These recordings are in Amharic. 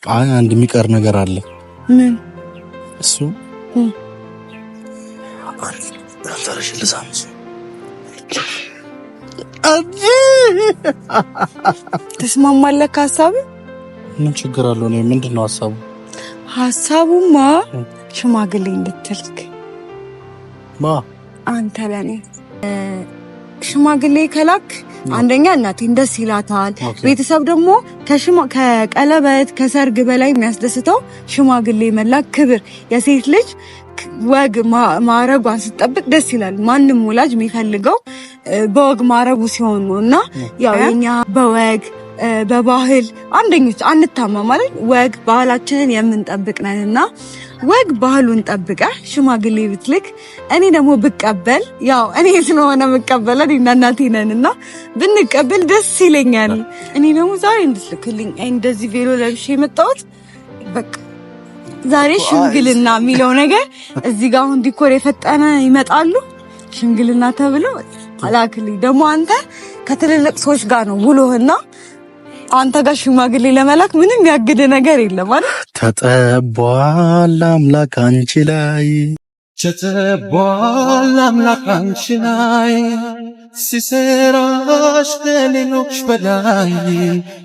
አንድ የሚቀር ነገር አለ። ምን እሱ? አንተርሽ ልሳምሽ ተስማማለህ ከሀሳብ? ምን ችግር አለው? ነው ምንድነው ሀሳቡ? ሀሳቡማ ሽማግሌ እንድትልክ አንተ ለኔ ሽማግሌ ከላክ አንደኛ እናቴን ደስ ይላታል። ቤተሰብ ደግሞ ከቀለበት ከሰርግ በላይ የሚያስደስተው ሽማግሌ መላክ ክብር፣ የሴት ልጅ ወግ ማረጓን ስትጠብቅ ደስ ይላል። ማንም ወላጅ የሚፈልገው በወግ ማረጉ ሲሆን ነውና ያው የኛ በወግ በባህል አንደኞች አንታማ ማለት ወግ ባህላችንን የምንጠብቅ ነንና ወግ ባህሉን ጠብቀ ሽማግሌ ብትልክ እኔ ደግሞ ብቀበል ያው እኔ ስለሆነ መቀበለን እናቴ ነንና ብንቀበል ደስ ይለኛል። እኔ ደግሞ ዛሬ እንድትልክልኝ እንደዚህ ቬሎ ለብሼ የመጣሁት በቃ ዛሬ ሽምግልና የሚለው ነገር እዚህ ጋር አሁን ዲኮር የፈጠነ ይመጣሉ ሽምግልና ተብሎ አላክልኝ። ደግሞ አንተ ከትልልቅ ሰዎች ጋር ነው ውሎህና አንተ ጋር ሽማግሌ ለመላክ ምንም ያግድ ነገር የለም አይደል? ተጠቧል አምላክ አንቺ ላይ ተጠቧል አምላክ አንቺ ላይ ሲሰራሽ ለሌሎች በላይ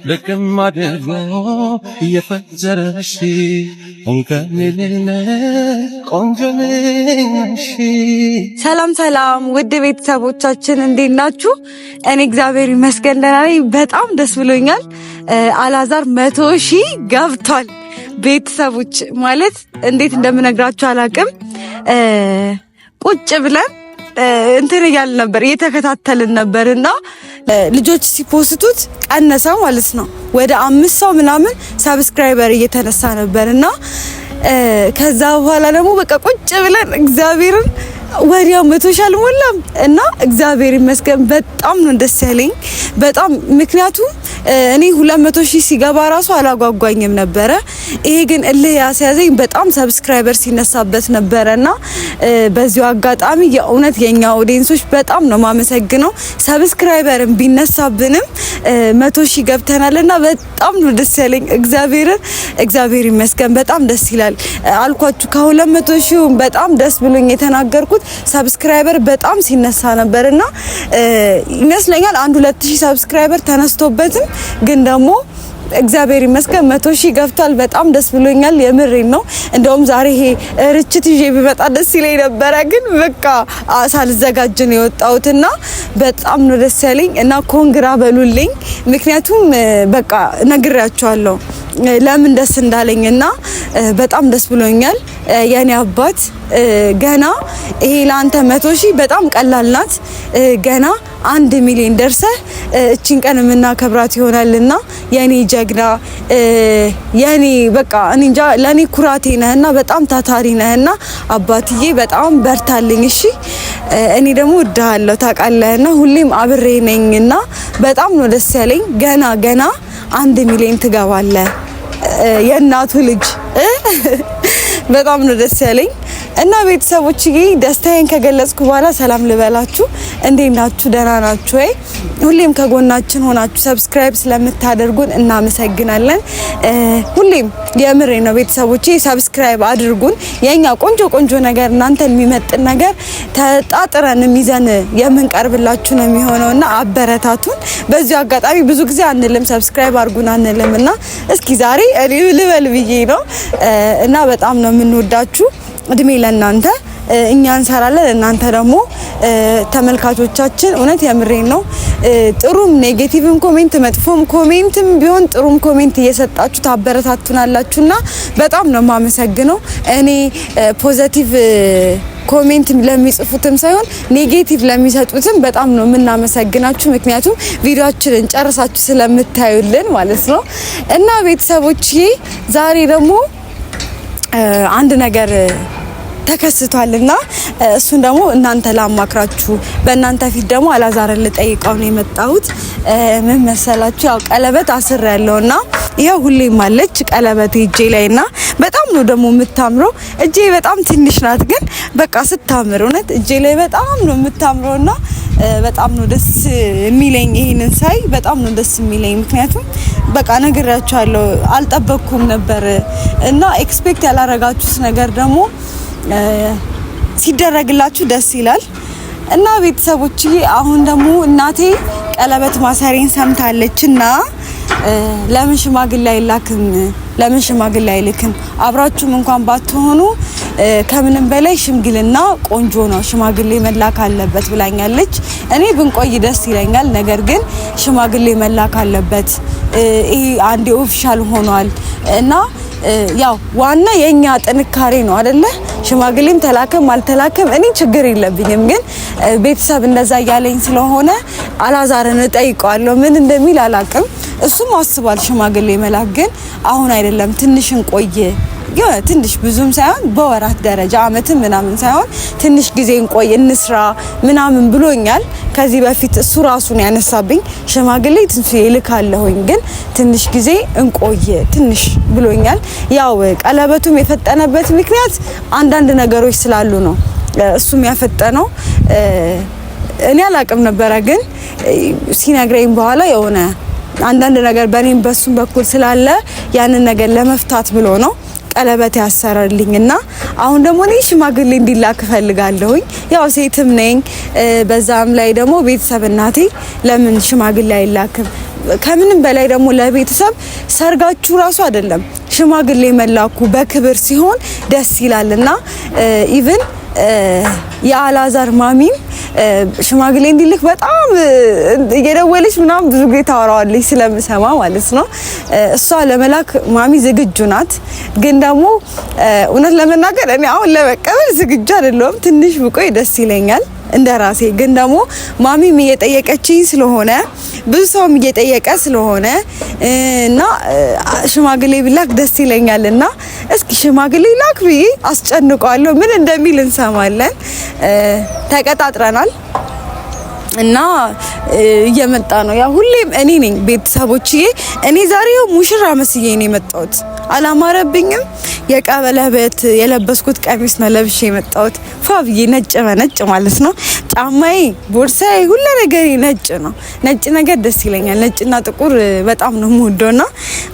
ልክም አድርጎ እየፈጠረሽ እንከልልነ ቆንጆ ነሽ። ሰላም ሰላም ውድ ቤተሰቦቻችን እንዴት ናችሁ? እኔ እግዚአብሔር ይመስገን ደህና ነኝ። በጣም ደስ ብሎኛል። አላዛር 100,000 ገብቷል። ቤተሰቦች ማለት እንዴት እንደምነግራችሁ አላቅም። ቁጭ ብለን እንትን እያልን ነበር እየተከታተልን ነበርና ልጆች ሲፖስቱት ቀነሰ ማለት ነው። ወደ 5 ሰው ምናምን ሰብስክራይበር እየተነሳ ነበርና ከዛ በኋላ ደግሞ በቃ ቁጭ ብለን እግዚአብሔርን ወዲያው 100,000 አልሞላም እና እግዚአብሔር ይመስገን በጣም ነው ደስ ያለኝ። በጣም ምክንያቱም እኔ 200,000 ሲገባ ራሱ አላጓጓኝም ነበረ። ይሄ ግን እልህ ያስያዘኝ በጣም ሰብስክራይበር ሲነሳበት ነበረና በዚሁ አጋጣሚ የእውነት የኛ ኦዲየንሶች በጣም ነው ማመሰግነው። ሰብስክራይበርን ቢነሳብንም 100,000 ገብተናልና በጣም ነው ደስ ያለኝ። እግዚአብሔር ይመስገን በጣም ደስ ይላል። አልኳችሁ ከ200,000 በጣም ደስ ብሎኝ የተናገርኩት ሰብስክራይበር በጣም ሲነሳ ነበርና ይመስለኛል 1-2,000 ሰብስክራይበር ተነስቶበትም ግን ደግሞ እግዚአብሔር ይመስገን 100,000 ገብቷል። በጣም ደስ ብሎኛል። የምሬን ነው። እንደውም ዛሬ ይሄ ርችት ይዤ ቢመጣ ደስ ይለኝ ነበረ፣ ግን በቃ ሳልዘጋጅ ነው የወጣሁትና በጣም ነው ደስ ያለኝ እና ኮንግራ በሉልኝ። ምክንያቱም በቃ ነግሬያቸዋለሁ ለምን ደስ እንዳለኝና በጣም ደስ ብሎኛል። የኔ አባት ገና ይሄ ላንተ 100,000 በጣም ቀላል ናት። ገና 1 ሚሊዮን ደርሰህ እቺን ቀን የምናከብራት ይሆናልና የኔ ጀግና የኔ በቃ እኔ እንጃ ለኔ ኩራቴ ነህና በጣም ታታሪ ነህና አባትዬ በጣም በርታልኝ። እሺ እኔ ደግሞ እወድሃለሁ ታውቃለህና ሁሌም አብሬ ነኝና በጣም ነው ደስ ያለኝ። ገና 1 ሚሊዮን ትገባለህ የእናቱ ልጅ በጣም ነው ደስ ያለኝ። እና ቤተሰቦችዬ ደስታዬን ከገለጽኩ በኋላ ሰላም ልበላችሁ። እንዴት ናችሁ? ደህና ናችሁ ወይ? ሁሌም ከጎናችን ሆናችሁ ሰብስክራይብ ስለምታደርጉን እናመሰግናለን። ሁሌም የምሬ ነው ቤተሰቦቼ ሰብስክራይብ አድርጉን። የኛ ቆንጆ ነገር እናንተን የሚመጥን ነገር ተጣጥረን ይዘን የምንቀርብላችሁ ነው የሚሆነውና አበረታቱን። በዚህ አጋጣሚ ብዙ ጊዜ አንልም ሰብስክራይብ አድርጉን አንልምና እስኪ ዛሬ እኔ ልበል ብዬ ነው እና በጣም ነው የምንወዳችሁ። እድሜ ለእናንተ እኛ እንሰራለን እናንተ ደግሞ ተመልካቾቻችን እውነት የምሬን ነው ጥሩም ኔጌቲቭም ኮሜንት መጥፎም ኮሜንትም ቢሆን ጥሩም ኮሜንት እየሰጣችሁ ታበረታቱናላችሁና በጣም ነው የማመሰግነው። እኔ ፖዚቲቭ ኮሜንት ለሚጽፉትም ሳይሆን ኔጌቲቭ ለሚሰጡትም በጣም ነው የምናመሰግናችሁ። ምክንያቱም ቪዲዮአችንን ጨርሳችሁ ስለምታዩልን ማለት ነው። እና ቤተሰቦቼ ዛሬ ደግሞ አንድ ነገር ተከስቷልና እሱን ደግሞ እናንተ ላማክራችሁ በእናንተ ፊት ደግሞ አላዛርን ልጠይቀው ነው የመጣሁት። ምን መሰላችሁ? ያው ቀለበት አስር ያለውና ይሄ ሁሌም አለች ቀለበቴ እጄ ላይና በጣም ነው ደግሞ የምታምረው። እጄ በጣም ትንሽ ናት ግን በቃ ስታምር እውነት እጄ ላይ በጣም ነው የምታምረውና በጣም ነው ደስ የሚለኝ። ይሄንን ሳይ በጣም ነው ደስ የሚለኝ ምክንያቱም በቃ ነግራችኋለሁ አልጠበቅኩም ነበር እና ኤክስፔክት ያላረጋችሁት ነገር ደግሞ ሲደረግላችሁ ደስ ይላል። እና ቤተሰቦች አሁን ደግሞ እናቴ ቀለበት ማሰሬን ሰምታለችና ለምን ሽማግሌ አይላክም? ለምን ሽማግሌ አይልክም? አብራችሁም እንኳን ባትሆኑ ከምንም በላይ ሽምግልና ቆንጆ ነው፣ ሽማግሌ መላክ አለበት ብላኛለች። እኔ ብንቆይ ደስ ይለኛል፣ ነገር ግን ሽማግሌ መላክ አለበት። ይሄ አንዴ ኦፊሻል ሆኗል እና ያው ዋና የኛ ጥንካሬ ነው አይደለ? ሽማግሌም ተላከም አልተላከም እኔ ችግር የለብኝም፣ ግን ቤተሰብ እንደዛ ያለኝ ስለሆነ አላዛርን እጠይቀዋለሁ። ምን እንደሚል አላቅም። እሱም አስቧል ሽማግሌ መላክ፣ ግን አሁን አይደለም ትንሽን ቆይ ትንሽ ብዙም ሳይሆን በወራት ደረጃ አመት ምናምን ሳይሆን ትንሽ ጊዜ እንቆይ እንስራ ምናምን ብሎኛል። ከዚህ በፊት እሱ ራሱን ያነሳብኝ ሽማግሌ ትንሽ ይልካለሁኝ ግን ትንሽ ጊዜ እንቆይ ትንሽ ብሎኛል። ያው ቀለበቱም የፈጠነበት ምክንያት አንዳንድ ነገሮች ስላሉ ነው እሱም ያፈጠነው። እኔ አላቅም ነበረ ግን ሲነግረኝ በኋላ የሆነ አንዳንድ ነገር በኔም በሱም በኩል ስላለ ያንን ነገር ለመፍታት ብሎ ነው ቀለበት ያሰረልኝና አሁን ደግሞ እኔ ሽማግሌ እንዲላክ ፈልጋለሁኝ። ያው ሴትም ነኝ፣ በዛም ላይ ደግሞ ቤተሰብ እናቴ ለምን ሽማግሌ አይላክም? ከምንም በላይ ደግሞ ለቤተሰብ ሰርጋችሁ ራሱ አይደለም ሽማግሌ መላኩ በክብር ሲሆን ደስ ይላልና ኢቭን የአላዛር ማሚም ሽማግሌ እንዲልክ በጣም እየደወለች ምናምን ብዙ ጊዜ ታወራዋለች ስለምሰማ ማለት ነው። እሷ ለመላክ ማሚ ዝግጁ ናት፣ ግን ደግሞ እውነት ለመናገር እኔ አሁን ለመቀበል ዝግጁ አይደለሁም። ትንሽ ብቆይ ደስ ይለኛል እንደራሴ። ግን ደግሞ ማሚም እየጠየቀችኝ ስለሆነ ብዙ ሰውም እየጠየቀ ስለሆነ እና ሽማግሌ ቢላክ ደስ ይለኛልና እስኪ ሽማግሌ ላክ ብዬ አስጨንቀዋለሁ። ምን እንደሚል እንሰማለን። ተቀጣጥረናል እና እየመጣ ነው። ያ ሁሌም እኔ ነኝ ቤተሰቦችዬ። እኔ ዛሬው ሙሽራ መስዬ ነው የመጣሁት። አላማረብኝም። የቀለበት የለበስኩት ቀሚስ ነው ለብሼ የመጣሁት ፋብዬ ነጭ በነጭ ማለት ነው። ጫማዬ፣ ቦርሳዬ፣ ሁሉ ነገር ነጭ ነው። ነጭ ነገር ደስ ይለኛል። ነጭና ጥቁር በጣም ነው የምወደውና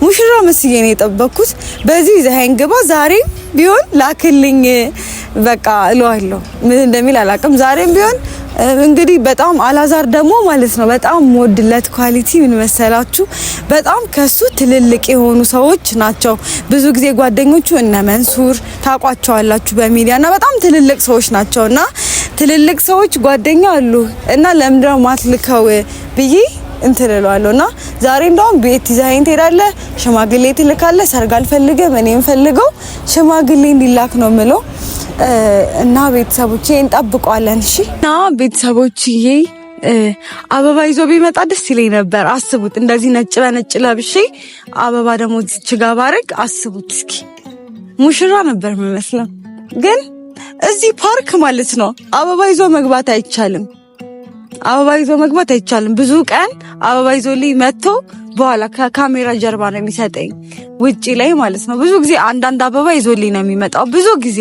ሙሽራ መስዬ ነው የጠበቅኩት። በዚህ ዘሃን ግባ ዛሬም ቢሆን ላክልኝ በቃ እለዋለሁ። ምን እንደሚል አላውቅም። ዛሬም ቢሆን እንግዲህ በጣም አላዛር ደግሞ ማለት ነው በጣም ሞድለት ኳሊቲ ምን መሰላችሁ? በጣም ከሱ ትልልቅ የሆኑ ሰዎች ናቸው። ብዙ ጊዜ ጓደኞቹ እነ መንሱር ታቋቸዋላችሁ በሚዲያና በጣም ትልልቅ ሰዎች ናቸውና ትልልቅ ሰዎች ጓደኛ አሉ እና ለምንድነው ማትልከው ብዬ እንትን እለዋለሁና ዛሬ እንደውም ቤት ይዘኸኝ ትሄዳለህ፣ ሽማግሌ ትልካለህ። ሰርግ አልፈልግም እኔ የምፈልገው ሽማግሌ እንዲላክ ነው የምለው። እና ቤተሰቦቼ እንጠብቀዋለን። እሺ እና ቤተሰቦችዬ አበባ ይዞ ቢመጣ ደስ ይለኝ ነበር። አስቡት እንደዚህ ነጭ በነጭ ለብሼ አበባ ደግሞ እዚች ጋር ባረግ አስቡት እስኪ ሙሽራ ነበር የምመስለው። ግን እዚህ ፓርክ ማለት ነው አበባ ይዞ መግባት አይቻልም። አበባ ይዞ መግባት አይቻልም። ብዙ ቀን አበባ ይዞልኝ መጥቶ በኋላ ከካሜራ ጀርባ ነው የሚሰጠኝ ውጪ ላይ ማለት ነው። ብዙ ጊዜ አንዳንድ አበባ ይዞልኝ ነው የሚመጣው። ብዙ ጊዜ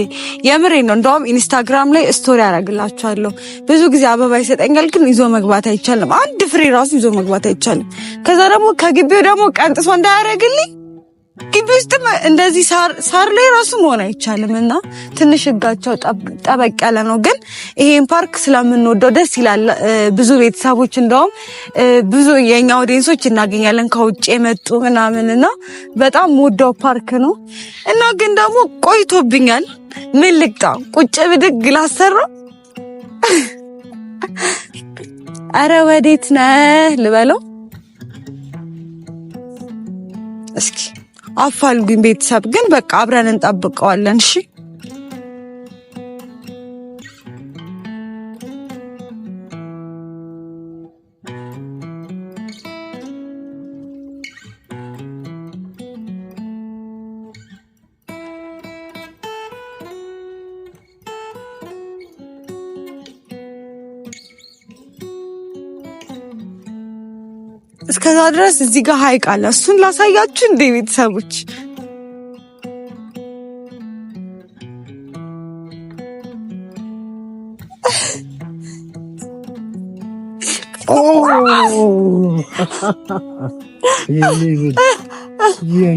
የምሬ ነው። እንደውም ኢንስታግራም ላይ ስቶሪ አደርግላችኋለሁ። ብዙ ጊዜ አበባ ይሰጠኛል፣ ግን ይዞ መግባት አይቻልም። አንድ ፍሬ ራሱ ይዞ መግባት አይቻልም። ከዛ ደግሞ ከግቢው ደግሞ ቀንጥሶ እንዳያደርግልኝ ግቢ ውስጥ እንደዚህ ሳር ላይ ራሱ መሆን አይቻልም እና ትንሽ ህጋቸው ጠበቅ ያለ ነው። ግን ይሄን ፓርክ ስለምንወደው ደስ ይላል። ብዙ ቤተሰቦች እንደውም ብዙ የኛ ኦዲየንሶች እናገኛለን ከውጭ የመጡ ምናምንና በጣም ወደው ፓርክ ነው እና ግን ደግሞ ቆይቶብኛል። ምን ልቅጣ ቁጭ ብድግ ላሰራው። አረ ወዴት ነህ ልበለው እስኪ አፋልጉኝ ቤተሰብ። ግን በቃ አብረን እንጠብቀዋለን። እሺ እስከዛ ድረስ እዚህ ጋር ሐይቅ አለ። እሱን ላሳያችሁ እንደ ቤተሰቦች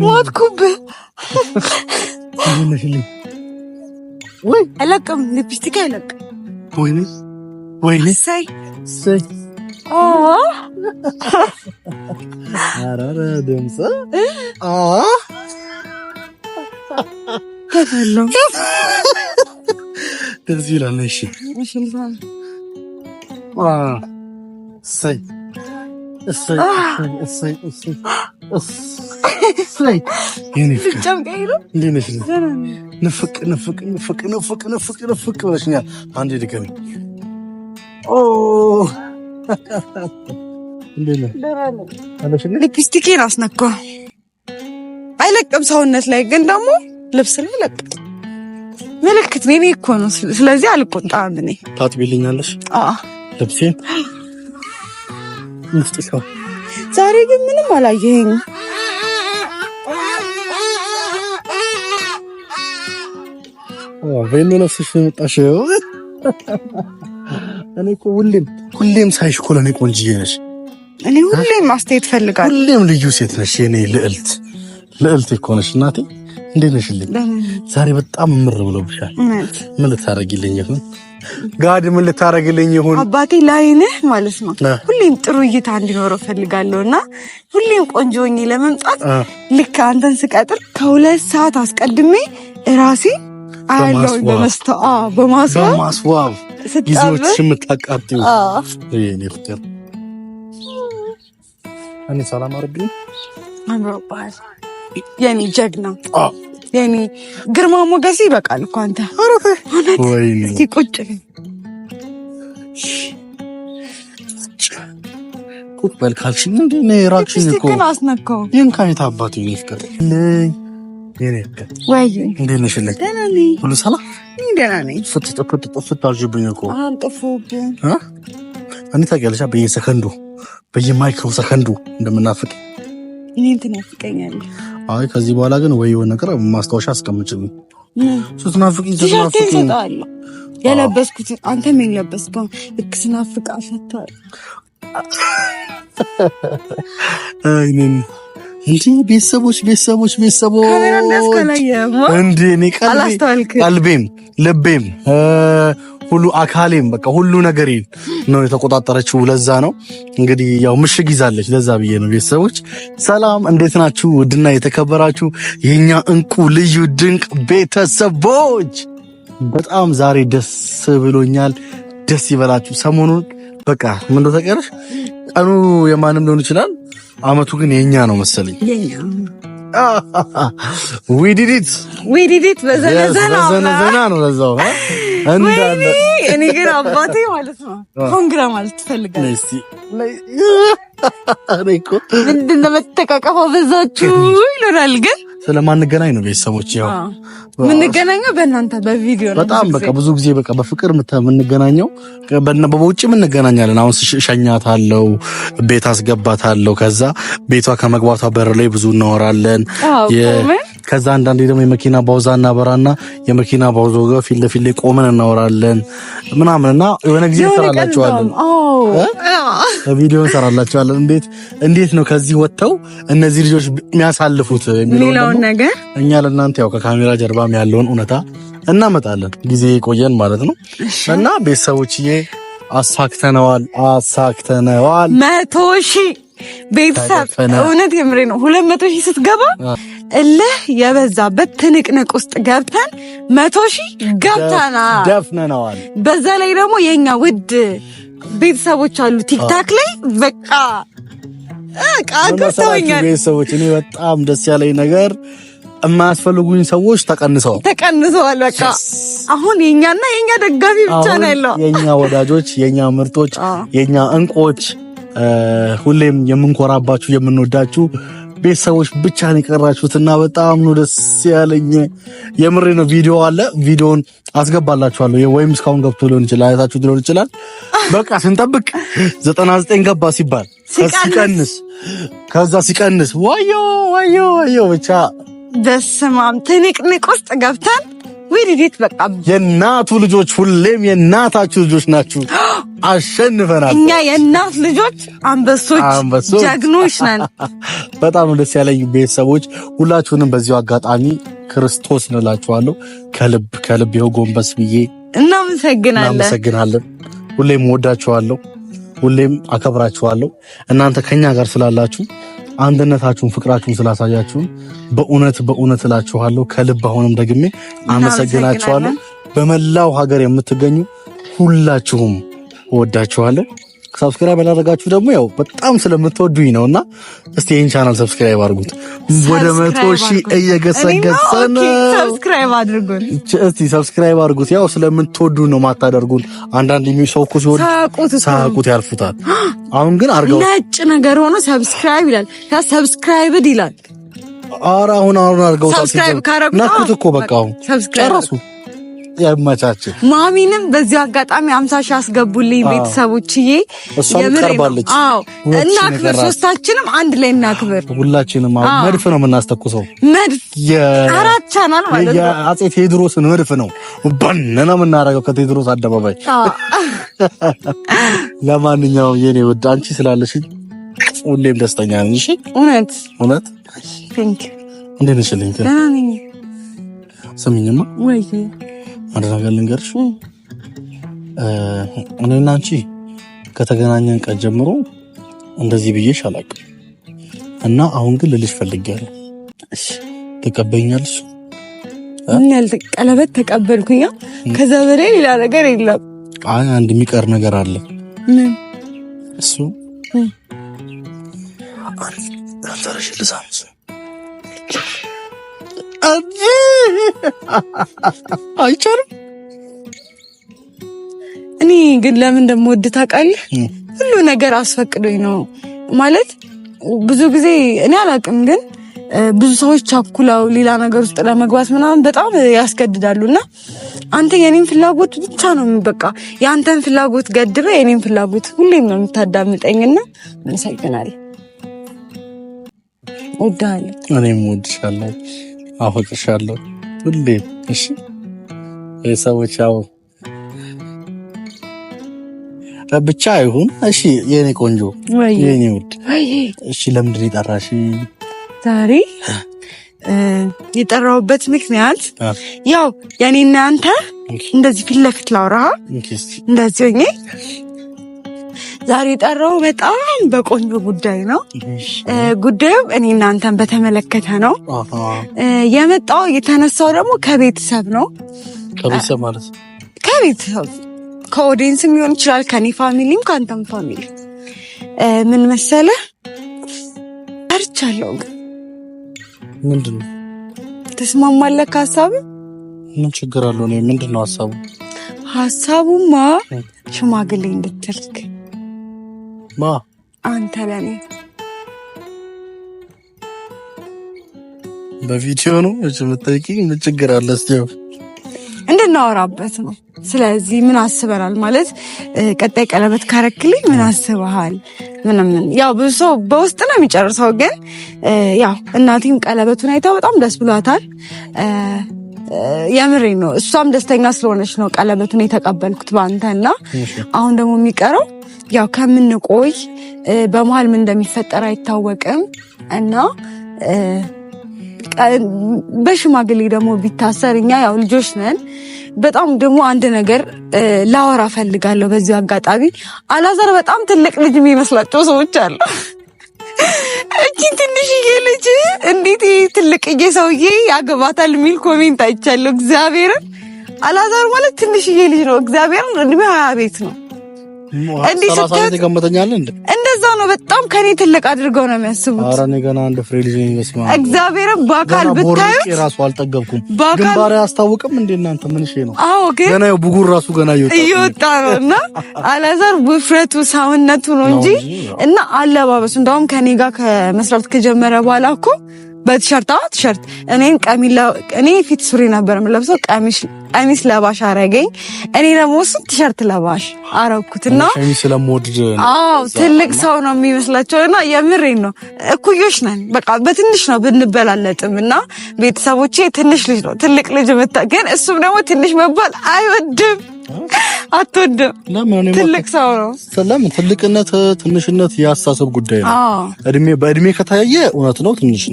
ሞትኩብህ። ወይ አለቀም፣ ሊፕስቲክ አይለቅም። ወይኔ ሳይ አራራ ደምሳ ከፈለው ደስ ይላል። እሺ ብለሽኛል። አንዴ ድገሚ። ሊፕስቲኬን አስነካ። አይለቅም ሰውነት ላይ ግን ደግሞ ልብስ ላይ ለቅም። ምልክት እኔ እኮ ነው። ስለዚህ አልቆጣም። እኔ ታጥቢልኛለሽ ልብሴን? ምፍጥሻው ዛሬ ግን ምንም አላየኸኝ። ቬሎ ለብሰሽ ነው የመጣሽው? እኔ እኮ ሁሌም ሳይሽ እኮ ለእኔ ቆንጅዬ ነሽ። እኔ ሁሌም ማስተያየት ፈልጋለሁ። ሁሌም ልዩ ሴት ነሽ። የኔ ልዕልት እኮ ነሽ እናቴ። እንዴት ነሽልኝ? ዛሬ በጣም ምር ብሎብሻል። ምን ልታረጊልኝ ይሁን ጋድ? ምን ልታረጊልኝ ይሁን? አባቴ ላይነህ ማለት ነው። ሁሌም ጥሩ እይታ እንዲኖረው ፈልጋለሁና ሁሌም ቆንጆ ሆኜ ለመምጣት ልክ አንተን ስቀጥር ከ2 ሰዓት አስቀድሜ ራሴ አያለው በማስዋብ ጊዜዎች የምታቃጥዩ የኔ ፍቅር። እኔ ሰላም አርግኝ አምሮባል የኔ ጀግና የኔ ግርማ ሞገስ ይበቃል እኮ አንተ። ወይኔ እስኪ ቁጭ በል ካልሽኝ እንዴ ነው ራክሽኝ እኮ አስነካው። ይሄን ካይታ አባቴ ነው ፍቅር የኔ ፍቅር። ወይ እንዴት ነሽልኝ? ደህና ነኝ። ሁሉ ሰላም? ደህና ነኝ። ፍት አልሽብኝ እኮ አንጥፉብኝ። እኔ ታውቂያለሽ በየማይክሮ ሰከንዱ እንደምናፍቅ። እኔን ትናፍቀኛለህ? አይ ከዚህ በኋላ ግን ወይ የሆነ ነገር ማስታወሻ አስቀምጭልኝ። ስትናፍቂኝ የለበስኩት አንተ ምን ለበስከው? ልክ ስናፍቅ አፈታል። አይኔን እንዴ ቤተሰቦች ካሜራ እንዳስከላየማ እንዴ እኔ ቀልቤም ልቤም ሁሉ አካሌም በቃ ሁሉ ነገሬ ነው የተቆጣጠረችው። ለዛ ነው እንግዲህ ያው ምሽግ ይዛለች። ለዛ ብዬ ነው። ቤተሰቦች ሰላም፣ እንዴት ናችሁ? ውድና የተከበራችሁ የኛ እንቁ ልዩ ድንቅ ቤተሰቦች በጣም ዛሬ ደስ ብሎኛል። ደስ ይበላችሁ። ሰሞኑን በቃ ምን እንደው ተቀረሽ ቀኑ የማንም ሊሆን ይችላል፣ አመቱ ግን የኛ ነው መሰለኝ። የኛ ዊዲዲት በዘነዘና ነው ለዛው እንዳለ እኔ ግን አባቴ ማለት ነው ኮንግራ ማለት ትፈልጋለህ? እስቲ እኔ እኮ ምንድን ነው መተቃቀፋ በዛችሁ ይሉናል። ግን ስለማንገናኝ ነው ቤተሰቦች። ያው የምንገናኘው በእናንተ በቪዲዮ ነው። በጣም በቃ ብዙ ጊዜ በቃ በፍቅር የምንገናኘው በውጭ እንገናኛለን። አሁን ሸኛታለሁ፣ ቤት አስገባታለሁ። ከዛ ቤቷ ከመግባቷ በር ላይ ብዙ እናወራለን። ከዛ አንዳንዴ ደግሞ የመኪና ባውዛ እናበራና የመኪና ባውዛው ጋር ፊት ለፊት ላይ ቆመን እናወራለን ምናምንና የሆነ ጊዜ እንሰራላችኋለን። ቪዲዮ እንሰራላችኋለን። እንዴት ነው ከዚህ ወጥተው እነዚህ ልጆች የሚያሳልፉት የሚለው ነገር እኛ ለእናንተ ያው ከካሜራ ጀርባም ያለውን እውነታ እናመጣለን። ጊዜ ቆየን ማለት ነው። እና ቤተሰቦችዬ አሳክተነዋል 100,000 ቤተሰብ እውነት የምሬ ነው። 200,000 ስትገባ እልህ የበዛበት ትንቅንቅ ውስጥ ገብተን 100,000 ገብተናል፣ ደፍነናል። በዛ ላይ ደግሞ የኛ ውድ ቤተሰቦች አሉ ቲክታክ ላይ በቃ አገስተውኛል። ቤተሰቦች እኔ በጣም ደስ ያለኝ ነገር የማያስፈልጉኝ ሰዎች ተቀንሰዋል። በቃ አሁን የኛና የኛ ደጋፊ ብቻ ነው ያለው። የኛ ወዳጆች፣ የኛ ምርጦች፣ የኛ እንቁዎች፣ ሁሌም የምንኮራባችሁ የምንወዳችሁ ቤተሰቦች ብቻ ነው የቀራችሁትና በጣም ነው ደስ ያለኝ። የምሬ ነው። ቪዲዮ አለ፣ ቪዲዮን አስገባላችኋለሁ። ወይም እስካሁን ገብቶ ሊሆን ይችላል፣ አይታችሁ ሊሆን ይችላል። በቃ ስንጠብቅ 99 ገባ ሲባል ሲቀንስ ከዛ ሲቀንስ ዋዮ ብቻ በስማም ትንቅንቅ ውስጥ ገብተን ወይዲት በቃ የእናቱ ልጆች ሁሌም የእናታችሁ ልጆች ናችሁ። አሸንፈናል። እኛ የእናት ልጆች አንበሶች ጀግኖች ነን። በጣም ደስ ያለኝ ቤተሰቦች ሁላችሁንም በዚሁ አጋጣሚ ክርስቶስ እንላችኋለሁ። ከልብ ይኸው ጎንበስ ብዬ እናመሰግናለን። ሁሌም ወዳችኋለሁ፣ ሁሌም አከብራችኋለሁ። እናንተ ከኛ ጋር ስላላችሁ አንድነታችሁን ፍቅራችሁን ስላሳያችሁን በእውነት እላችኋለሁ ከልብ አሁንም ደግሜ አመሰግናችኋለሁ። በመላው ሀገር የምትገኙ ሁላችሁም እወዳችኋለሁ። ሰብስክራይብ ያላደረጋችሁ ደግሞ ያው በጣም ስለምትወዱኝ ነውና እስቲ ይሄን ቻናል ሰብስክራይብ አድርጉት። ወደ 100,000 እየገሰገሰን ሰብስክራይብ አድርጉን። እስቲ ሰብስክራይብ አድርጉት። ያው ስለምትወዱ ነው ማታደርጉን። አንዳንድ የሚሰውኩ ሲወድ ሳቁት ያልፉታል። አሁን ግን አርገው ነጭ ነገር ሆኖ ሰብስክራይብ ይላል። ሰብስክራይብድ ይላል። ኧረ አሁን አርገው ሰብስክራይብ ነኩት እኮ በቃ አሁን ጨረሱ። ያማቻች ማሚንም በዚህ አጋጣሚ 50,000 አስገቡልኝ ቤተሰቦችዬ። የምርባለች። አዎ እናክብር፣ ሶስታችንም አንድ ላይ እናክብር። ሁላችንም መድፍ ነው የምናስተኩሰው። መድፍ አራት ቻናል ማለት ነው። የአፄ ቴዎድሮስን መድፍ ነው ባንና የምናረገው ከቴዎድሮስ አደባባይ። ለማንኛውም የኔ ውድ አንቺ ስላለሽኝ ሁሌም ደስተኛ ነኝ። እሺ እውነት ቴንክ እንዴት ነሽ? ስሚኝማ ወይ አንድ ነገር ልንገርሽ። እኔና አንቺ ከተገናኘን ቀን ጀምሮ እንደዚህ ብዬሽ አላውቅም እና አሁን ግን ልልሽ ፈልጌያለሁ። እሺ ትቀበይኛለሽ? ምን ያህል ቀለበት ተቀበልኩኛ። ከዛ በላይ ሌላ ነገር የለም። አይ አንድ የሚቀር ነገር አለ። ምን እሱ? አንተረሽ ልሳምስ አይቻልም። እኔ ግን ለምን እንደምወድ ታውቃለህ? ሁሉ ነገር አስፈቅዶኝ ነው ማለት። ብዙ ጊዜ እኔ አላውቅም፣ ግን ብዙ ሰዎች ቻኩላው ሌላ ነገር ውስጥ ለመግባት ምናምን በጣም ያስገድዳሉና አንተ የኔን ፍላጎት ብቻ ነው በቃ ያንተን ፍላጎት ገድበ የኔን ፍላጎት ሁሌም ነው የምታዳምጠኝና እንሰግናለን። ወዳለሁ። እኔም ወድሻለሁ፣ አፈቅርሻለሁ ሁሌ። እሺ የሰዎች ያው ብቻ ይሁን። እሺ የኔ ቆንጆ የኔ ውድ፣ እሺ ለምንድን ነው የጠራሽ ዛሬ? የጠራሁበት ምክንያት ያው የኔና አንተ እንደዚህ ፊት ለፊት ላውራ እንደዚህ ሆኜ ዛሬ የጠራው በጣም በቆንጆ ጉዳይ ነው። ጉዳዩ እኔና አንተን በተመለከተ ነው። የመጣው የተነሳው ደግሞ ከቤተሰብ ነው። ከቤተሰብ ማለት ከቤተሰብ ከኦዲየንስም ሊሆን ይችላል፣ ከኔ ፋሚሊም ከአንተም ፋሚሊ። ምን መሰለህ አርቻለሁ። ምንድን ነው? ተስማማለህ ከሀሳብ? ምን ችግር አለው? ነው ምንድን ነው ሀሳቡ? ሀሳቡማ ሽማግሌ እንድትልክ ማ አንተ ለኔ በቪዲዮ ነው እሺ የምትጠይቂኝ? ምን ችግር አለ? እስቲ እንድናወራበት ነው። ስለዚህ ምን አስበናል ማለት ቀጣይ ቀለበት ካረክልኝ ምን አስበሃል? ምንም ያው ብዙ ሰው በውስጥ ነው የሚጨርሰው፣ ግን ያው እናቴም ቀለበቱን አይታ በጣም ደስ ብሏታል። የምሬን ነው። እሷም ደስተኛ ስለሆነች ነው ቀለበቱን የተቀበልኩት ባንተና። አሁን ደግሞ የሚቀረው ያው ከምንቆይ በመሀል ምን እንደሚፈጠር አይታወቅም እና በሽማግሌ ደግሞ ቢታሰር እኛ ያው ልጆች ነን። በጣም ደግሞ አንድ ነገር ላወራ ፈልጋለሁ በዚህ አጋጣሚ። አላዛር በጣም ትልቅ ልጅ የሚመስላቸው ሰዎች አሉ። እቺ ትንሽዬ ልጅ እንዴት ትልቅዬ ሰውዬ ያገባታል የሚል ኮሜንት አይቻለሁ። እግዚአብሔርን አላዛር ማለት ትንሽዬ ልጅ ነው። እግዚአብሔርን እድሜ 20 ቤት ነው። እንዴ ተገመተኛል እንዴ? እንደዛ ነው። በጣም ከኔ ትልቅ አድርገው ነው የሚያስቡት። ኧረ እኔ ገና አንድ ፍሬ ልጅ ነኝ። በስመ አብ እግዚአብሔርን በአካል ብታዩት ራሱ አልጠገብኩም። ግንባሬ አያስታውቅም እንዴ እናንተ? ምን እሺ ነው? አዎ ግን ገና ያው ብጉር ራሱ ገና እየወጣ ነውና አላዛር ውፍረቱ ሰውነቱ ነው እንጂ እና አለባበሱ እንደውም ከኔ ጋር ከመስራት ከጀመረ በኋላ እኮ በቲሸርት ቲሸርት እኔ ፊት ሱሪ ነበር የምለብሰው፣ ቀሚስ ለባሽ አረገኝ። እኔ ደግሞ እሱ ቲሸርት ለባሽ አረኩትና ቀሚስ ስለምወድድ ትልቅ ሰው ነው የሚመስላቸውና የምሬን ነው። እኩዮች ነን በቃ በትንሽ ነው ብንበላለጥም እና ቤተሰቦቼ ትንሽ ልጅ ነው ትልቅ ልጅ ግን እሱም ደግሞ ትንሽ መባል አይወድም። አትወድም? ለምን? ትልቅ ሰው ነው። ለምን? ትልቅነት ትንሽነት ያሳሰብ ጉዳይ ነው። በእድሜ ከታየ እውነት ነው ትንሽ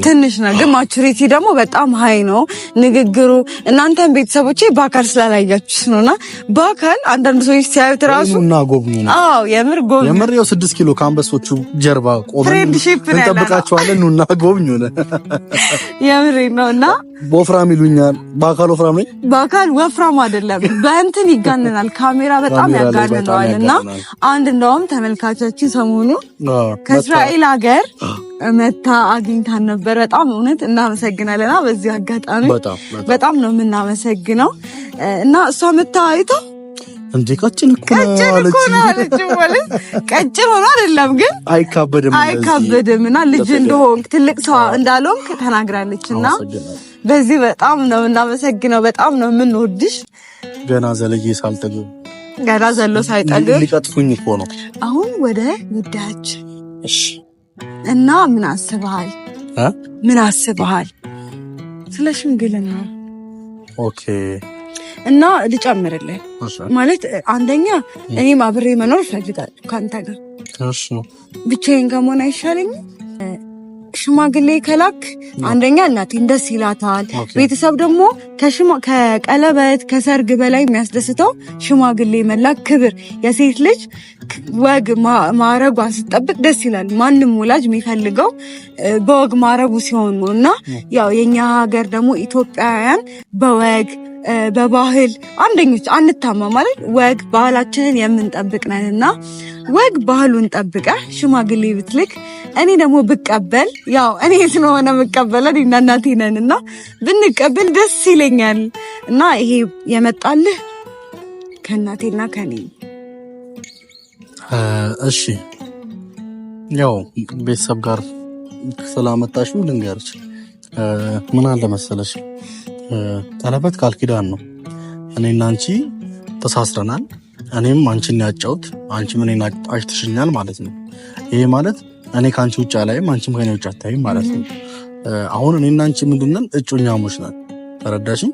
ነው፣ ግን ማቹሪቲ ደግሞ በጣም ሃይ ነው ንግግሩ። እናንተም ቤተሰቦቼ በአካል ስላላያችሁስ ነውና በአካል አንዳንድ ሰዎች ሲያዩት ራሱና ጎብኙ ነው። የምር ጎብኙ። የምር 6 ኪሎ ከአንበሶቹ ጀርባ ቆመን እንጠብቃቸዋለን። ኑና ጎብኙ ነው። የምር ነውና ወፍራም ይሉኛል። በአካል ወፍራም ነኝ። በአካል ወፍራም አይደለም፣ በእንትን ይጋነናል። ካሜራ በጣም ያጋነነዋል። እና አንድ እንደውም ተመልካቾችን ሰሞኑ ከእስራኤል ሀገር መታ አግኝታን ነበር። በጣም እውነት እናመሰግናለና በዚህ አጋጣሚ በጣም ነው የምናመሰግነው። እና እሷ መታ አይተው እንዴ ቀጭን እኮ ማለት ቀጭን ሆኖ አይደለም ግን አይካበድም እና ልጅ እንደሆንክ ትልቅ ሰው እንዳልሆንክ ተናግራለችና በዚህ በጣም ነው እናመሰግነው። በጣም ነው የምንወድሽ። ገና ዘለዬ ሳልጠግብ ገና ዘሎ ሳይጠግብ ሊቀጥፉኝ እኮ ነው። አሁን ወደ ጉዳያች እሺ። እና ምን አስበሃል ስለ ሽምግልና? ኦኬ። እና ልጨምርልህ ማለት አንደኛ እኔም አብሬ መኖር እፈልጋለሁ ካንተ ጋር። እሺ። ብቻዬን ከመሆን አይሻለኝም? ሽማግሌ ከላክ አንደኛ እናቴን ደስ ይላታል። ቤተሰብ ደግሞ ከቀለበት ከሰርግ በላይ የሚያስደስተው ሽማግሌ መላክ ክብር፣ የሴት ልጅ ወግ ማረጓን ስትጠብቅ ደስ ይላል። ማንም ወላጅ የሚፈልገው በወግ ማረጉ ሲሆን ነው። እና ያው የኛ ሀገር ደግሞ ኢትዮጵያውያን በወግ በባህል አንደኞች አንታማ ማለት ወግ ባህላችንን የምንጠብቅ ነንና ወግ ባህሉን ጠብቀ ሽማግሌ ብትልክ እኔ ደግሞ ብቀበል ያው እኔ ስለሆነ መቀበለን እና እናቴ ነንና ብንቀበል ደስ ይለኛል። እና ይሄ የመጣልህ ከእናቴና ከኔ። እሺ ያው ቤተሰብ ጋር ስላመጣሽው ልንገርሽ ምን አለ መሰለሽ፣ ቀለበት ቃል ኪዳን ነው። እኔና አንቺ ተሳስረናል። እኔም አንቺን ያጫውት አንቺም እኔን አጭተሽኛል ማለት ነው። ይሄ ማለት እኔ ካንቺ ውጭ አላይም፣ አንቺም ከኔ ውጭ አታይም ማለት ነው። አሁን እኔና አንቺ ምንድነን? እጮኛሞች ነን። ተረዳሽኝ?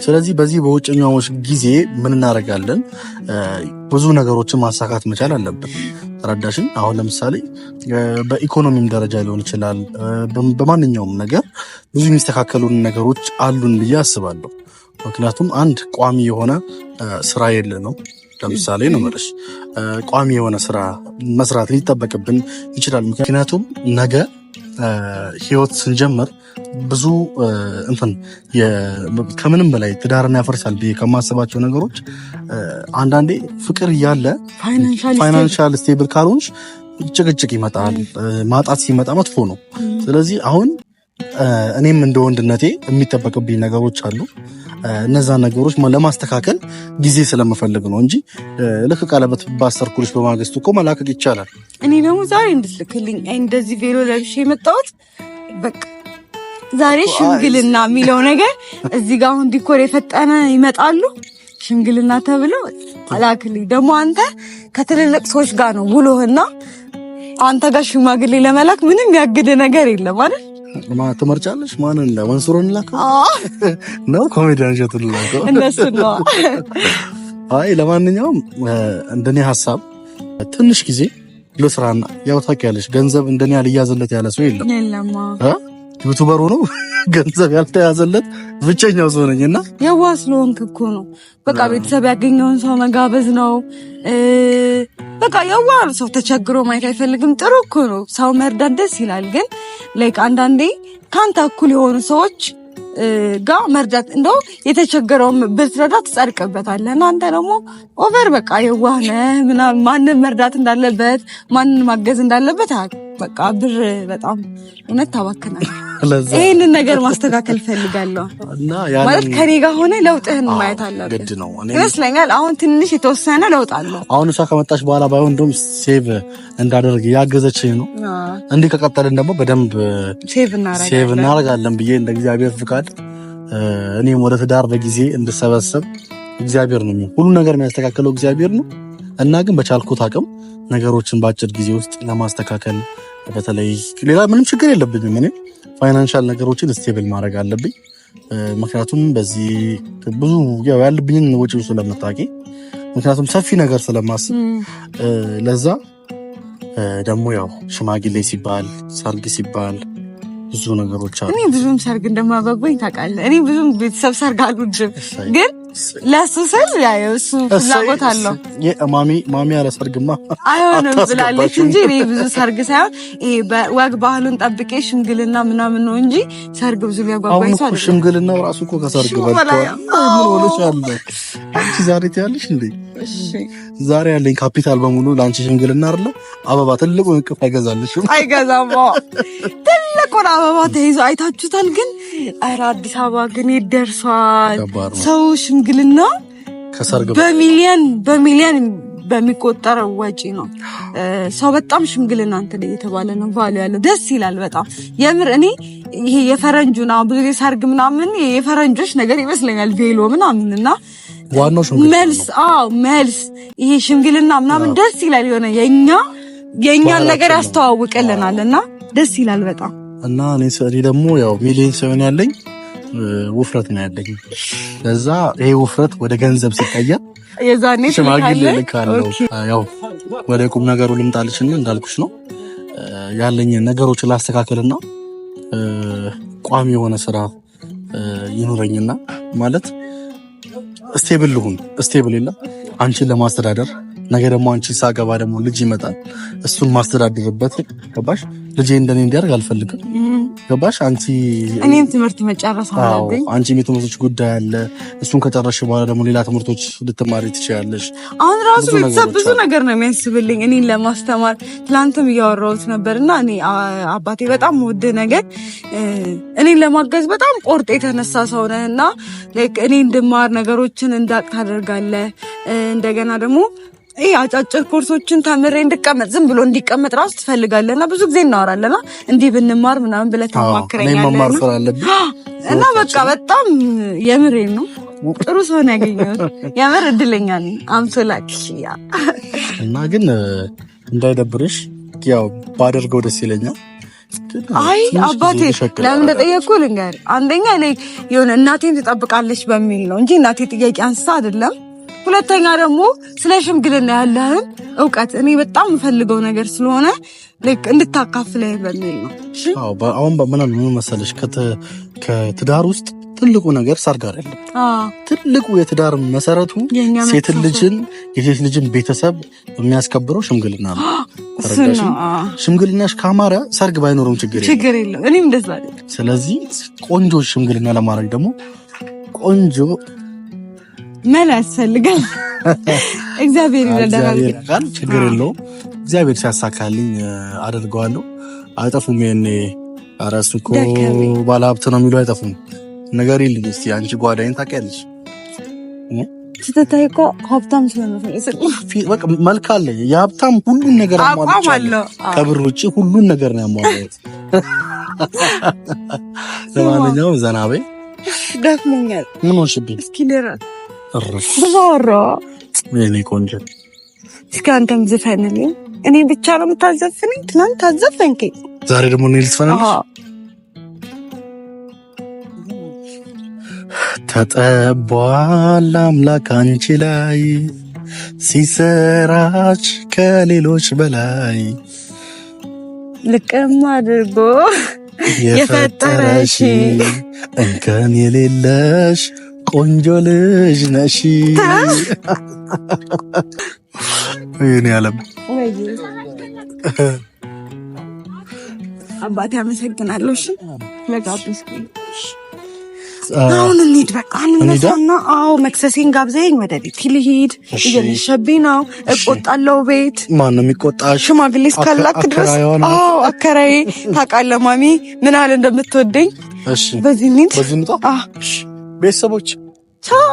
ስለዚህ በዚህ በውጭኛሞች ጊዜ ምን እናደርጋለን? ብዙ ነገሮችን ማሳካት መቻል አለብን። ተረዳሽኝ? አሁን ለምሳሌ በኢኮኖሚም ደረጃ ሊሆን ይችላል። በማንኛውም ነገር ብዙ የሚስተካከሉን ነገሮች አሉን ብዬ አስባለሁ። ምክንያቱም አንድ ቋሚ የሆነ ስራ የለ ነው። ለምሳሌ ነው ማለት ቋሚ የሆነ ስራ መስራት ሊጠበቅብን ይችላል። ምክንያቱም ነገ ህይወት ስንጀምር ብዙ ከምንም በላይ ትዳርን ያፈርሳል ብዬ ከማስባቸው ነገሮች አንዳንዴ ፍቅር እያለ ፋይናንሻል ስቴብል ካልሆንሽ ጭቅጭቅ ይመጣል። ማጣት ሲመጣ መጥፎ ነው። ስለዚህ አሁን እኔም እንደ ወንድነቴ የሚጠበቅብኝ ነገሮች አሉ። እነዛን ነገሮች ለማስተካከል ጊዜ ስለምፈልግ ነው እንጂ ልክ ቀለበት ባሰርኩልሽ በማግስቱ እኮ መላቀቅ ይቻላል። እኔ ደግሞ ዛሬ እንድትልክልኝ እንደዚህ ቬሎ ለብሼ የመጣሁት በቃ ዛሬ ሽምግልና የሚለው ነገር እዚህ ጋር አሁን ዲኮር የፈጠነ ይመጣሉ ሽምግልና ተብለው አላክልኝ። ደግሞ አንተ ከትልልቅ ሰዎች ጋር ነው ውሎህና አንተ ጋር ሽማግሌ ለመላክ ምንም ያግድ ነገር የለም አይደል? ትመርጫለሽ? ማንን ለመንሱሮን ላከ ነው ኮሜዲያን ሸቱን ላከ እነሱ ነው። አይ ለማንኛውም እንደኔ ሐሳብ ትንሽ ጊዜ ለስራና ያው ታውቂያለሽ ገንዘብ እንደኔ ያልያዘለት ያለ ሰው የለም። ዩቲዩበር ሆኖ ገንዘብ ያልተያዘለት ብቸኛው ሰው ነኝና የዋህ ስለሆንክ እኮ ነው። በቃ ቤተሰብ ያገኘውን ሰው መጋበዝ ነው። በቃ የዋህ ሰው ተቸግሮ ማየት አይፈልግም። ጥሩ እኮ ነው። ሰው መርዳት ደስ ይላል። ግን ላይክ አንዳንዴ ካንተ እኩል የሆኑ ሰዎች ጋር መርዳት እንደው የተቸገረውን ብትረዳ ትጸድቅበታለህ። እና አንተ ደግሞ ኦቨር በቃ የዋህ ነህ ምናምን ማንን መርዳት እንዳለበት ማንን ማገዝ እንዳለበት በቃ ብር በጣም እውነት ታባክናለህ። ይሄንን ነገር ማስተካከል ፈልጋለሁ ማለት ከኔ ጋር ሆነ ለውጥህን ማየት አለብህ ይመስለኛል። አሁን ትንሽ የተወሰነ ለውጥ አለው። አሁን እሷ ከመጣች በኋላ ባይሆን እንደውም ሴቭ እንዳደርግ ያገዘችኝ ነው። እንዲህ ከቀጠልን ደግሞ በደንብ ሴቭ እናደርጋለን ብዬ እንደ እግዚአብሔር ፍቃድ እኔም ወደ ትዳር በጊዜ እንድሰበሰብ እግዚአብሔር ነው ሁሉ ነገር የሚያስተካክለው እግዚአብሔር ነው። እና ግን በቻልኩት አቅም ነገሮችን በአጭር ጊዜ ውስጥ ለማስተካከል በተለይ ሌላ ምንም ችግር የለብኝም። እኔ ፋይናንሻል ነገሮችን ስቴብል ማድረግ አለብኝ። ምክንያቱም በዚህ ብዙ ያለብኝን ወጪ ስለምታውቂ ምክንያቱም ሰፊ ነገር ስለማስብ ለዛ ደግሞ ያው ሽማግሌ ሲባል ሰርግ ሲባል ብዙ ነገሮች አሉ። እኔ ብዙም ሰርግ እንደማበጎኝ ታውቃለህ። እኔ ብዙም ቤተሰብ ሰርግ አልወድም፣ ግን ለሱ ስል ያው እሱ ፍላጎት አለው። ማሚ ያለ ሰርግማ አይሆንም ብላለች እንጂ እኔ ብዙ ሰርግ ሳይሆን ይሄ በወግ ባህሉን ጠብቄ ሽምግልና ምናምን ነው እንጂ ሰርግ ብዙ ሊያጓጓኝ ሰው አይደለም። ሽምግልናው ራሱ እኮ ከሰርግ በልቷል። ምን ሆነሽ አለ አንቺ ዛሬ ትያለሽ እንዴ? እሺ ዛሬ ያለኝ ካፒታል በሙሉ ላንቺ ሽምግልና አይደለ? አበባ ትልቁ እንቅፍ አይገዛልሽም። አይገዛም። ትልቁን አበባ ተይዞ አይታችሁታል። ግን ኧረ አዲስ አበባ ግን ይደርሷል ሰው ሽምግልና ከሰርግ በሚሊዮን በሚቆጠር ወጪ ነው ሰው በጣም ሽምግልና እንትን እየተባለ ነው ቫሉ ያለው። ደስ ይላል በጣም የምር። እኔ ይሄ የፈረንጁና ብዙ ጊዜ ሰርግ ምናምን የፈረንጆች ነገር ይመስለኛል ቬሎ ምናምንና ዋናው ሽምግልና መልስ ይሄ ሽምግልና ምናምን ደስ ይላል። የሆነ የኛን ነገር ያስተዋውቀልናልና ደስ ይላል በጣም። እና እኔ ደግሞ ያው ሚሊዮን ሳይሆን ያለኝ ውፍረት ነው ያለኝ። ለዛ ይሄ ውፍረት ወደ ገንዘብ ሲቀየር የዛኔ ሽማግሌ ልካለው። ያው ወደ ቁም ነገሩ ልምጣልሽና እንዳልኩሽ ነው ያለኝ ነገሮች ላስተካከልና ቋሚ የሆነ ስራ ይኑረኝና ማለት ስቴብል ልሁን። ስቴብል የለም አንቺን ለማስተዳደር ነገ ደግሞ አንቺን ሳገባ ደግሞ ልጅ ይመጣል። እሱን ማስተዳደርበት ገባሽ? ልጄ እንደኔ እንዲያርግ አልፈልግም። ገባሽ? እኔም ትምህርት መጨረስ አለብኝ። አንቺ የትምህርቶች ጉዳይ አለ። እሱን ከጨረስሽ በኋላ ደግሞ ሌላ ትምህርቶች ልትማሪ ትችያለሽ። አሁን ራሱ ቤተሰብ ብዙ ነገር ነው የሚያስብልኝ እኔን ለማስተማር። ትላንትም እያወራሁት ነበርና እኔ አባቴ በጣም ውድ ነገር እኔን ለማገዝ በጣም ቆርጥ የተነሳ ሰው ነህና እኔ እንድማር ነገሮችን እንዳቅ ታደርጋለህ። እንደገና ደግሞ አጫጭር ኮርሶችን ተምሬ እንድቀመጥ ዝም ብሎ እንዲቀመጥ ራሱ ትፈልጋለህና ብዙ ጊዜ እናወራለና እንዲህ ብንማር ምናምን ብለህ ታማክረኛለህ። እና በቃ በጣም የምሬን ነው ጥሩ ሰው ነው ያገኘሁት። የምር እድለኛ ነኝ። አምሶላክሽያ እና ግን እንዳይደብርሽ ያው ባደርገው ደስ ይለኛል። አይ አባቴ ለምን እንደጠየቅኩ ልንገርህ። አንደኛ ላይ የሆነ እናቴን ትጠብቃለች በሚል ነው እንጂ እናቴ ጥያቄ አንስታ አይደለም። ሁለተኛ ደግሞ ስለ ሽምግልና ያለህን እውቀት እኔ በጣም የምፈልገው ነገር ስለሆነ እንድታካፍለኝ በሚል ነው። አሁን በምን መሰለሽ ከትዳር ውስጥ ትልቁ ነገር ሰርግ አይደለም። ትልቁ የትዳር መሰረቱ የሴት ልጅን ቤተሰብ የሚያስከብረው ሽምግልና ነው። ሽምግልናሽ ካማረ ሰርግ ባይኖርም ችግር የለም። እኔም እንደዛ አይደል። ስለዚህ ቆንጆ ሽምግልና ለማድረግ ደግሞ ቆንጆ መላ ያስፈልጋል። እግዚአብሔር ይረዳናል። ችግር የለውም። እግዚአብሔር ሲያሳካልኝ አደርገዋለሁ። አይጠፉም። የኔ አራሱ እኮ ባለሀብት ነው የሚሉ አይጠፉም። ነገር የለኝ። እስቲ አንቺ ጓዳዬን ታውቂያለሽ። ስትታይ እኮ ሀብታም ስለሆነ በቃ መልክ አለ። የሀብታም ሁሉን ነገር አሟልቻለሁ። ከብር ውጭ ሁሉን ነገር ነው ያሟላሁት። ለማንኛውም ዘና በይ። ደክሞኛል። ምን ሆንሽብኝ? እስኪ ልረፍ ብዙ እኔ ቆንጆ። እስኪ አንተም ዝፈንልኝ። እኔ ብቻ ነው የምታዘፍነኝ? ትናንት አዘፈንከኝ፣ ዛሬ ደግሞ እኔ ልዝፈንልሽ። ተጠቧል አምላክ አንቺ ላይ ሲሰራች ከሌሎች በላይ ልቅም አድርጎ የፈጠረሽ እንከን የሌለሽ ቆንጆ ልጅ ነሽ። እኔ ያለም አባቴ አመሰግናለሁ። እሺ ለጋብስ አሁን እንሂድ በቃ እንነሳና አዎ መክሰሴን ጋብዘኝ ወደ ቤት ልሂድ እየመሸብኝ ነው እቆጣለሁ ቤት ማን ነው የሚቆጣሽ ሽማግሌ እስካላክ ድረስ አዎ አከራዬ ታውቃለህ ማሚ ምን ያህል እንደምትወደኝ እሺ በዚህ እንሂድ ቤተሰቦች ቻው